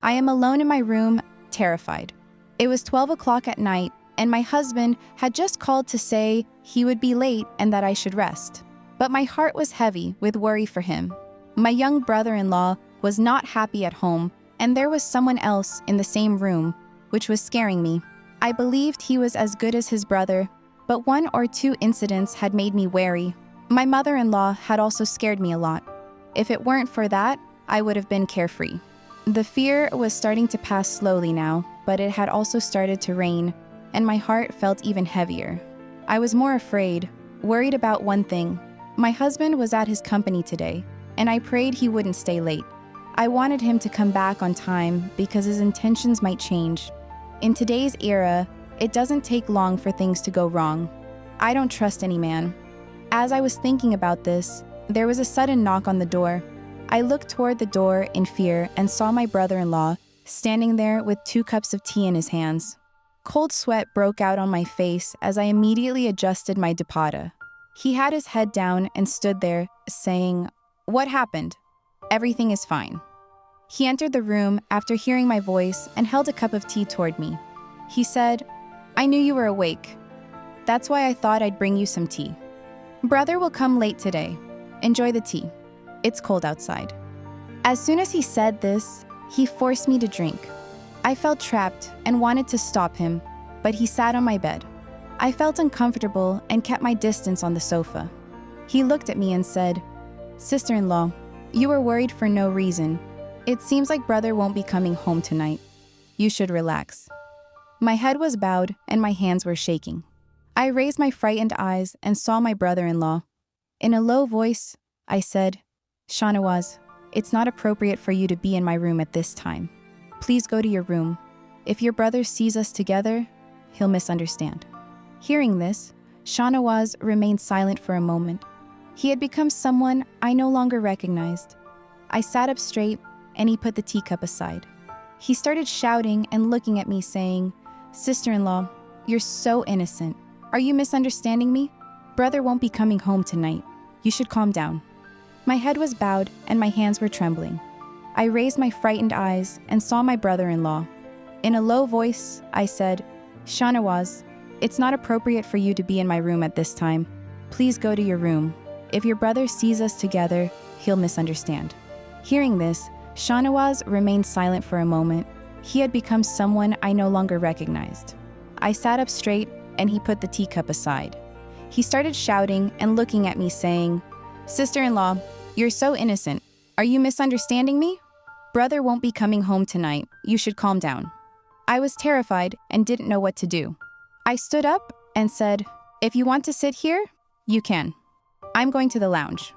I am alone in my room, terrified. It was 12 o'clock at night, and my husband had just called to say he would be late and that I should rest. But my heart was heavy with worry for him. My young brother-in-law was not happy at home, and there was someone else in the same room, which was scaring me. I believed he was as good as his brother, but 1 or 2 incidents had made me wary. My mother-in-law had also scared me a lot. If it weren't for that, I would have been carefree. The fear was starting to pass slowly now, but it had also started to rain, and my heart felt even heavier. I was more afraid, worried about one thing. My husband was at his company today, and I prayed he wouldn't stay late. I wanted him to come back on time because his intentions might change. In today's era, it doesn't take long for things to go wrong. I don't trust any man. As I was thinking about this, there was a sudden knock on the door. I looked toward the door in fear and saw my brother-in-law standing there with 2 cups of tea in his hands. Cold sweat broke out on my face as I immediately adjusted my dupatta. He had his head down and stood there, saying, "What happened?" "Everything is fine." He entered the room after hearing my voice and held a cup of tea toward me. He said, "I knew you were awake. That's why I thought I'd bring you some tea. Brother will come late today. Enjoy the tea. It's cold outside." As soon as he said this, he forced me to drink. I felt trapped and wanted to stop him, but he sat on my bed. I felt uncomfortable and kept my distance on the sofa. He looked at me and said, "Sister-in-law, you were worried for no reason. It seems like brother won't be coming home tonight. You should relax." My head was bowed and my hands were shaking. I raised my frightened eyes and saw my brother-in-law. In a low voice, I said, "Shahnawaz, it's not appropriate for you to be in my room at this time. Please go to your room. If your brother sees us together, he'll misunderstand." Hearing this, Shahnawaz remained silent for a moment. He had become someone I no longer recognized. I sat up straight, and he put the teacup aside. He started shouting and looking at me, saying, "Sister-in-law, you're so innocent. Are you misunderstanding me? Brother won't be coming home tonight. You should calm down." My head was bowed, and my hands were trembling. I raised my frightened eyes and saw my brother-in-law. In a low voice, I said, "Shahnawaz, it's not appropriate for you to be in my room at this time. Please go to your room. If your brother sees us together, he'll misunderstand." Hearing this, Shahnawaz remained silent for a moment. He had become someone I no longer recognized. I sat up straight, and he put the teacup aside. He started shouting and looking at me, saying, "Sister-in-law, you're so innocent. Are you misunderstanding me? Brother won't be coming home tonight. You should calm down." I was terrified and didn't know what to do. I stood up and said, "If you want to sit here, you can. I'm going to the lounge."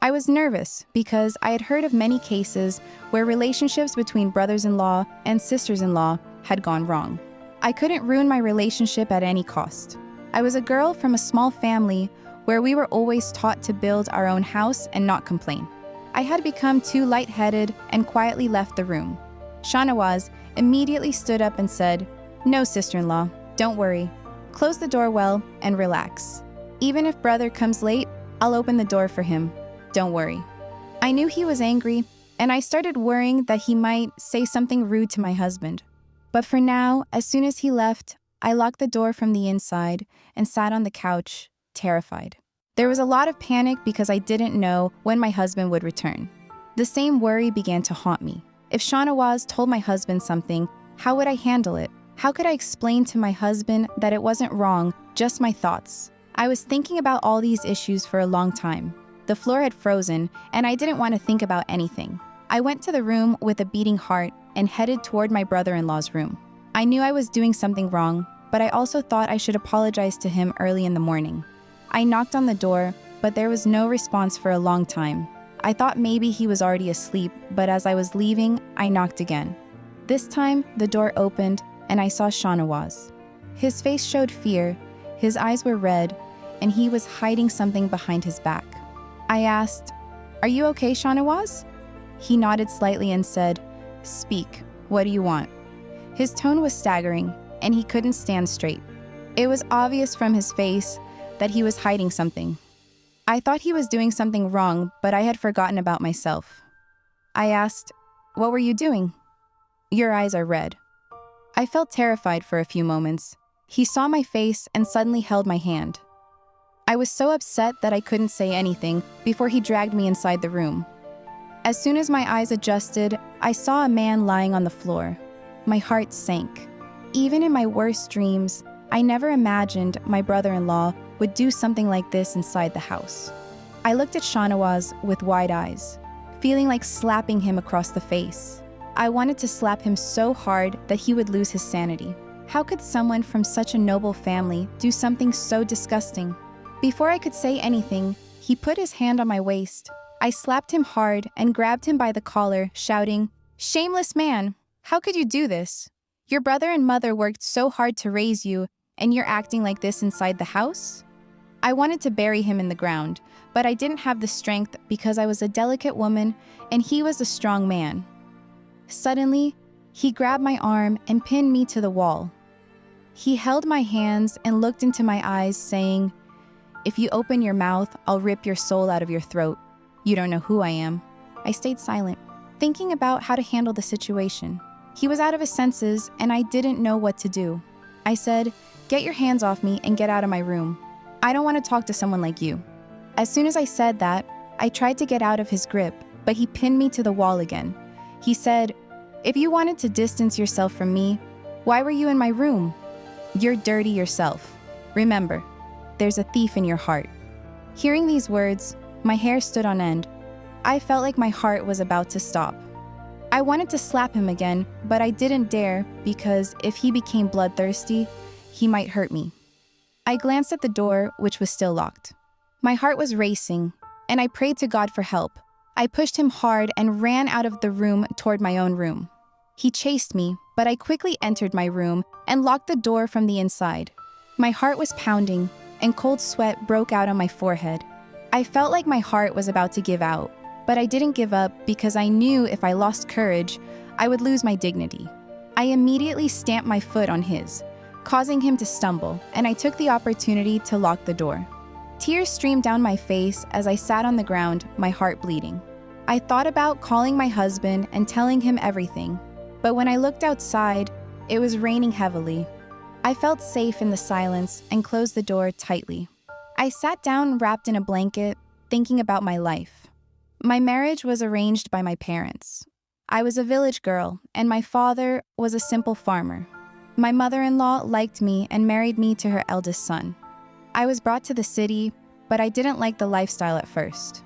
I was nervous because I had heard of many cases where relationships between brothers-in-law and sisters-in-law had gone wrong. I couldn't ruin my relationship at any cost. I was a girl from a small family where we were always taught to build our own house and not complain. I had become too lightheaded and quietly left the room. Shahnawaz immediately stood up and said, "No, sister-in-law, don't worry. Close the door well and relax. Even if brother comes late, I'll open the door for him. Don't worry." I knew he was angry, and I started worrying that he might say something rude to my husband. But for now, as soon as he left, I locked the door from the inside and sat on the couch, terrified. There was a lot of panic because I didn't know when my husband would return. The same worry began to haunt me. If Shahnawaz told my husband something, how would I handle it? How could I explain to my husband that it wasn't wrong, just my thoughts? I was thinking about all these issues for a long time. The floor had frozen, and I didn't want to think about anything. I went to the room with a beating heart and headed toward my brother-in-law's room. I knew I was doing something wrong, but I also thought I should apologize to him early in the morning. I knocked on the door, but there was no response for a long time. I thought maybe he was already asleep, but as I was leaving, I knocked again. This time, the door opened, and I saw Shahnawaz. His face showed fear, his eyes were red, and he was hiding something behind his back. I asked, "Are you okay, Shahnawaz?" He nodded slightly and said, "Speak, what do you want?" His tone was staggering, and he couldn't stand straight. It was obvious from his face that he was hiding something. I thought he was doing something wrong, but I had forgotten about myself. I asked, "What were you doing?" Your eyes are red." I felt terrified for a few moments. He saw my face and suddenly held my hand. I was so upset that I couldn't say anything before he dragged me inside the room. As soon as my eyes adjusted, I saw a man lying on the floor. My heart sank. Even in my worst dreams, I never imagined my brother-in-law would do something like this inside the house. I looked at Shanawaz with wide eyes, feeling like slapping him across the face. I wanted to slap him so hard that he would lose his sanity. How could someone from such a noble family do something so disgusting? Before I could say anything, he put his hand on my waist. I slapped him hard and grabbed him by the collar, shouting, "Shameless man! How could you do this? Your brother and mother worked so hard to raise you, and you're acting like this inside the house?" I wanted to bury him in the ground, but I didn't have the strength because I was a delicate woman and he was a strong man. Suddenly, he grabbed my arm and pinned me to the wall. He held my hands and looked into my eyes, saying, "If you open your mouth, I'll rip your soul out of your throat. You don't know who I am." I stayed silent, thinking about how to handle the situation. He was out of his senses, and I didn't know what to do. I said, "Get your hands off me and get out of my room. I don't want to talk to someone like you." As soon as I said that, I tried to get out of his grip, but he pinned me to the wall again. He said, "If you wanted to distance yourself from me, why were you in my room? You're dirty yourself. Remember, there's a thief in your heart." Hearing these words, my hair stood on end. I felt like my heart was about to stop. I wanted to slap him again, but I didn't dare because if he became bloodthirsty, he might hurt me. I glanced at the door, which was still locked. My heart was racing, and I prayed to God for help. I pushed him hard and ran out of the room toward my own room. He chased me, but I quickly entered my room and locked the door from the inside. My heart was pounding, and cold sweat broke out on my forehead. I felt like my heart was about to give out, but I didn't give up because I knew if I lost courage, I would lose my dignity. I immediately stamped my foot on his, causing him to stumble, and I took the opportunity to lock the door. Tears streamed down my face as I sat on the ground, my heart bleeding. I thought about calling my husband and telling him everything, but when I looked outside, it was raining heavily. I felt safe in the silence and closed the door tightly. I sat down wrapped in a blanket, thinking about my life. My marriage was arranged by my parents. I was a village girl, and my father was a simple farmer. My mother-in-law liked me and married me to her eldest son. I was brought to the city, but I didn't like the lifestyle at first.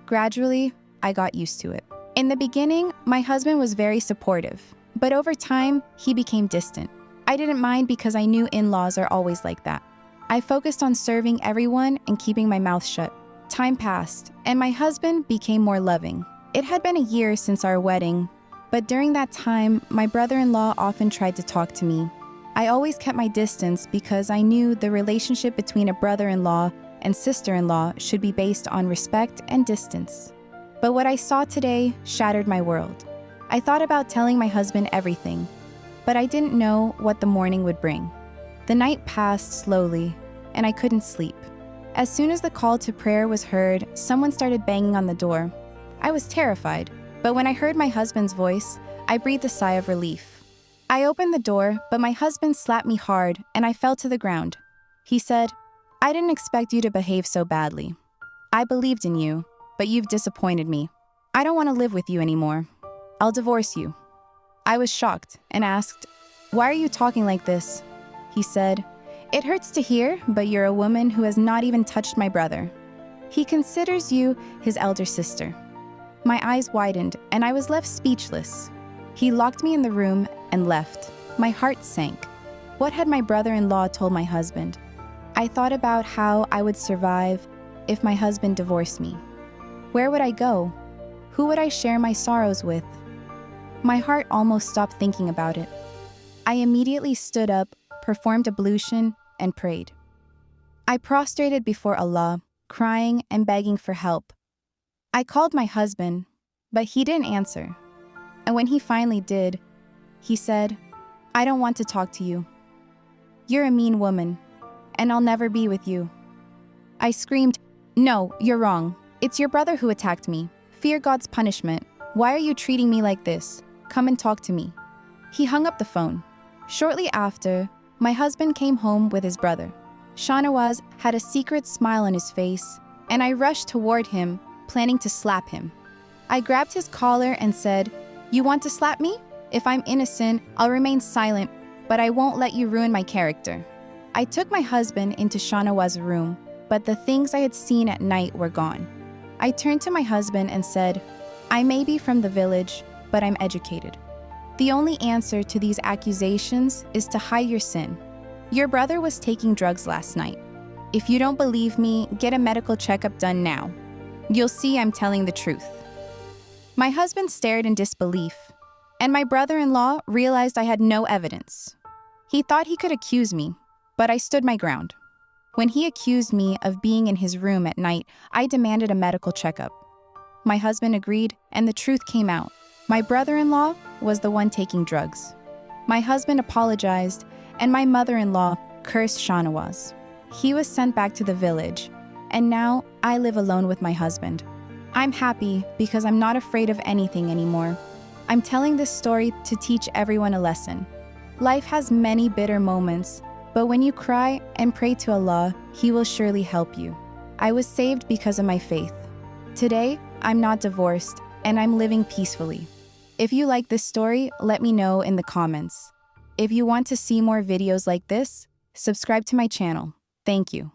Gradually, I got used to it. In the beginning, my husband was very supportive, but over time, he became distant. I didn't mind because I knew in-laws are always like that. I focused on serving everyone and keeping my mouth shut. Time passed, and my husband became more loving. It had been a year since our wedding, but during that time, my brother-in-law often tried to talk to me. I always kept my distance because I knew the relationship between a brother-in-law and sister-in-law should be based on respect and distance. But what I saw today shattered my world. I thought about telling my husband everything, but I didn't know what the morning would bring. The night passed slowly, and I couldn't sleep. As soon as the call to prayer was heard, someone started banging on the door. I was terrified, but when I heard my husband's voice, I breathed a sigh of relief. I opened the door, but my husband slapped me hard, and I fell to the ground. He said, "I didn't expect you to behave so badly. I believed in you, but you've disappointed me. I don't want to live with you anymore. I'll divorce you." I was shocked and asked, "Why are you talking like this?" He said, "It hurts to hear, but you're a woman who has not even touched my brother. He considers you his elder sister." My eyes widened, and I was left speechless. He locked me in the room and left. My heart sank. What had my brother-in-law told my husband? I thought about how I would survive if my husband divorced me. Where would I go? Who would I share my sorrows with? My heart almost stopped thinking about it. I immediately stood up, performed ablution, and prayed. I prostrated before Allah, crying and begging for help. I called my husband, but he didn't answer. And when he finally did, he said, "I don't want to talk to you. You're a mean woman, and I'll never be with you." I screamed, "No, you're wrong. It's your brother who attacked me. Fear God's punishment. Why are you treating me like this? Come and talk to me." He hung up the phone. Shortly after, my husband came home with his brother. Shahnawaz had a secret smile on his face, and I rushed toward him, planning to slap him. I grabbed his collar and said, "You want to slap me? If I'm innocent, I'll remain silent, but I won't let you ruin my character." I took my husband into Shahnawaz's room, but the things I had seen at night were gone. I turned to my husband and said, "I may be from the village, but I'm educated. The only answer to these accusations is to hide your sin. Your brother was taking drugs last night. If you don't believe me, get a medical checkup done now. You'll see I'm telling the truth." My husband stared in disbelief, and my brother-in-law realized I had no evidence. He thought he could accuse me, but I stood my ground. When he accused me of being in his room at night, I demanded a medical checkup. My husband agreed, and the truth came out. My brother-in-law was the one taking drugs. My husband apologized, and my mother-in-law cursed Shahnawaz. He was sent back to the village, and now I live alone with my husband. I'm happy because I'm not afraid of anything anymore. I'm telling this story to teach everyone a lesson. Life has many bitter moments, but when you cry and pray to Allah, He will surely help you. I was saved because of my faith. Today, I'm not divorced, and I'm living peacefully. If you like this story, let me know in the comments. If you want to see more videos like this, subscribe to my channel. Thank you.